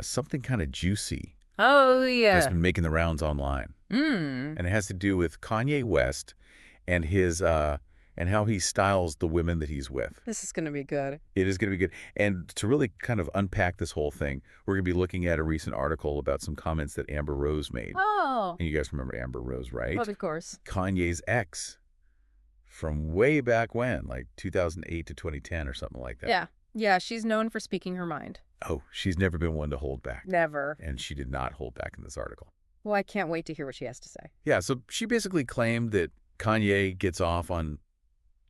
something kind of juicy Oh, that's yeah. been making the rounds online. Mm. And it has to do with Kanye West and his and how he styles the women that he's with. This is going to be good. It is going to be good. And to really kind of unpack this whole thing, we're going to be looking at a recent article about some comments that Amber Rose made. Oh. And you guys remember Amber Rose, right? Well, of course. Kanye's ex from way back when, like 2008 to 2010 or something like that. Yeah. Yeah, she's known for speaking her mind. Oh, she's never been one to hold back. Never. And she did not hold back in this article. Well, I can't wait to hear what she has to say. Yeah, so she basically claimed that Kanye gets off on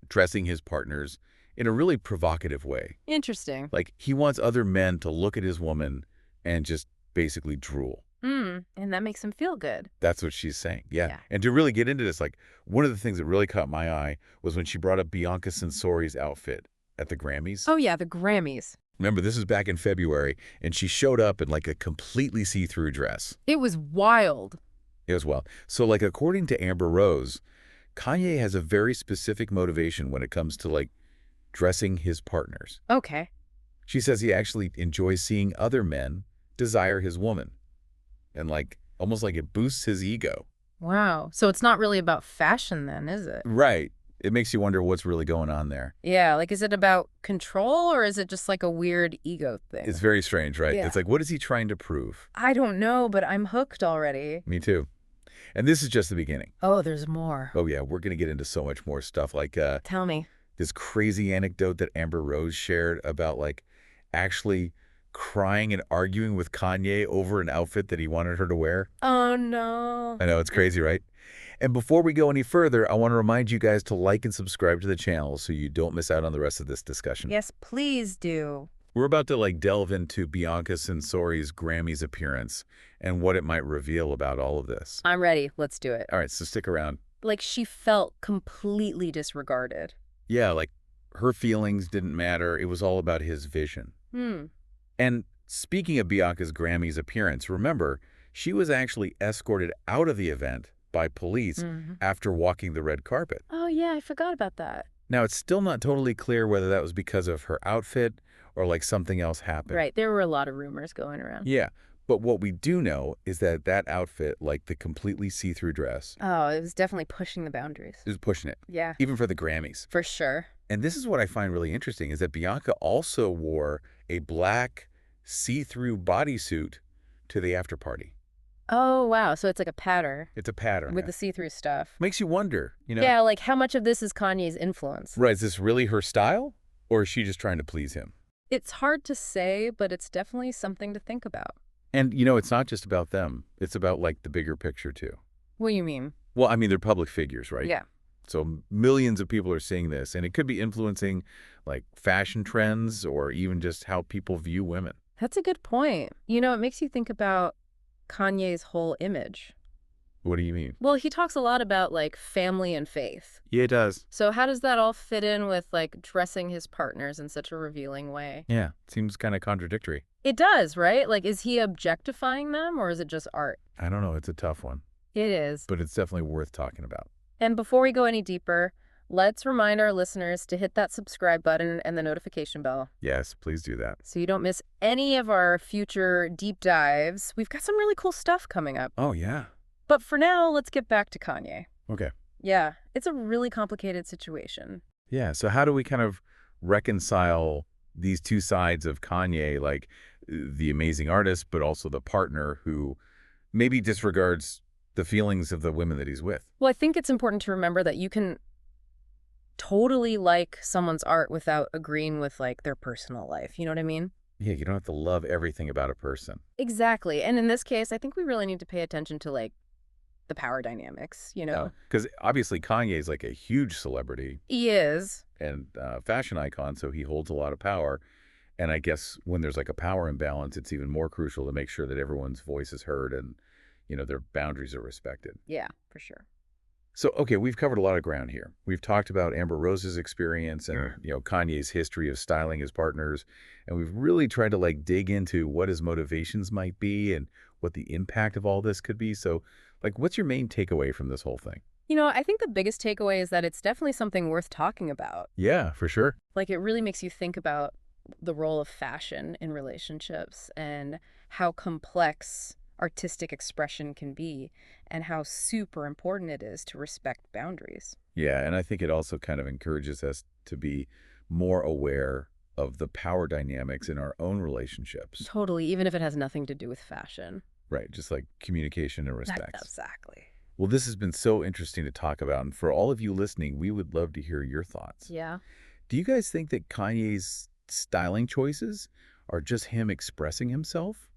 dressing his partners in a really provocative way. Interesting. Like, he wants other men to look at his woman and just basically drool. And that makes him feel good. That's what she's saying. Yeah. Yeah. And to really get into this, like, one of the things that really caught my eye was when she brought up Bianca Censori's outfit at the Grammys. Oh, yeah, the Grammys. Remember, this was back in February, and she showed up in like a completely see-through dress. It was wild. It was wild. So, like, according to Amber Rose, Kanye has a very specific motivation when it comes to, like, dressing his partners. Okay. She says he actually enjoys seeing other men desire his woman. And, like, almost like it boosts his ego. Wow. So it's not really about fashion then, is it? Right. It makes you wonder what's really going on there. Yeah, like is it about control or is it just like a weird ego thing? It's very strange, right? Yeah. It's like, what is he trying to prove? I don't know, but I'm hooked already. Me too. And this is just the beginning. Oh, there's more. Oh, yeah, we're going to get into so much more stuff. Like Tell me. this crazy anecdote that Amber Rose shared about, like, actually crying and arguing with Kanye over an outfit that he wanted her to wear. Oh, no. I know, it's crazy, right? And before we go any further, I want to remind you guys to like and subscribe to the channel so you don't miss out on the rest of this discussion. Yes, please do. We're about to, like, delve into Bianca Censori's Grammys appearance and what it might reveal about all of this. I'm ready. Let's do it. All right, so stick around. Like she felt completely disregarded. Yeah, like, her feelings didn't matter. It was all about his vision. And speaking of Bianca's Grammys appearance, remember, she was actually escorted out of the event by police after walking the red carpet. Oh, yeah, I forgot about that. Now, it's still not totally clear whether that was because of her outfit or, like, something else happened. Right, there were a lot of rumors going around. Yeah, but what we do know is that that outfit, like the completely see-through dress, Oh, it was definitely pushing the boundaries. is pushing it, Yeah, even for the Grammys. for sure. And this is what I find really interesting, is that Bianca also wore a black see-through bodysuit to the after party. Oh, wow. So it's like a pattern It's a pattern. with the see-through stuff. Makes you wonder, you know? Yeah, like how much of this is Kanye's influence? Right, is this really her style, or is she just trying to please him? It's hard to say, but it's definitely something to think about. And, you know, it's not just about them. It's about, like, the bigger picture, too. What do you mean? Well, I mean, they're public figures, right? Yeah. So millions of people are seeing this, and it could be influencing, like, fashion trends or even just how people view women. That's a good point. You know, it makes you think about Kanye's whole image. What do you mean? Well, he talks a lot about like family and faith. Yeah, it does. So how does that all fit in with like dressing his partners in such a revealing way? Yeah, seems kind of contradictory. It does, right? Like, is he objectifying them or is it just art? I don't know. It's a tough one, It is. but it's definitely worth talking about. And before we go any deeper, let's remind our listeners to hit that subscribe button and the notification bell Yes, please do that. so you don't miss any of our future deep dives. We've got some really cool stuff coming up. Oh, yeah. But for now, let's get back to Kanye. Okay. Yeah, it's a really complicated situation. Yeah, so how do we kind of reconcile these two sides of Kanye, like the amazing artist, but also the partner who maybe disregards the feelings of the women that he's with? Well, I think it's important to remember that you can totally like someone's art without agreeing with like their personal life. You know what I mean? Yeah, you don't have to love everything about a person. Exactly. And in this case, I think we really need to pay attention to like the power dynamics, you know? Because obviously Kanye is like a huge celebrity He is. and fashion icon, so he holds a lot of power. And I guess when there's like a power imbalance, it's even more crucial to make sure that everyone's voice is heard and, you know, their boundaries are respected. Yeah, for sure. So, okay, we've covered a lot of ground here. We've talked about Amber Rose's experience and, Sure. you know, Kanye's history of styling his partners. And we've really tried to like dig into what his motivations might be and what the impact of all this could be. So, like, what's your main takeaway from this whole thing? You know, I think the biggest takeaway is that it's definitely something worth talking about. Yeah, for sure. Like, it really makes you think about the role of fashion in relationships and how complex artistic expression can be and how super important it is to respect boundaries. Yeah, and I think it also kind of encourages us to be more aware of the power dynamics in our own relationships. Totally, even if it has nothing to do with fashion. Right, just like communication and respect. Exactly. Well, this has been so interesting to talk about, and for all of you listening, we would love to hear your thoughts. Yeah. Do you guys think that Kanye's styling choices are just him expressing himself?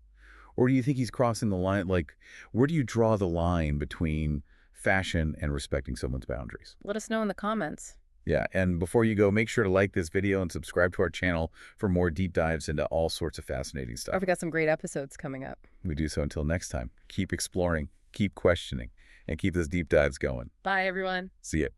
Or do you think he's crossing the line? Like, where do you draw the line between fashion and respecting someone's boundaries? Let us know in the comments. Yeah, and before you go, make sure to like this video and subscribe to our channel for more deep dives into all sorts of fascinating stuff. We've got some great episodes coming up. We do so until next time. Keep exploring, keep questioning, and keep those deep dives going. Bye, everyone. See ya.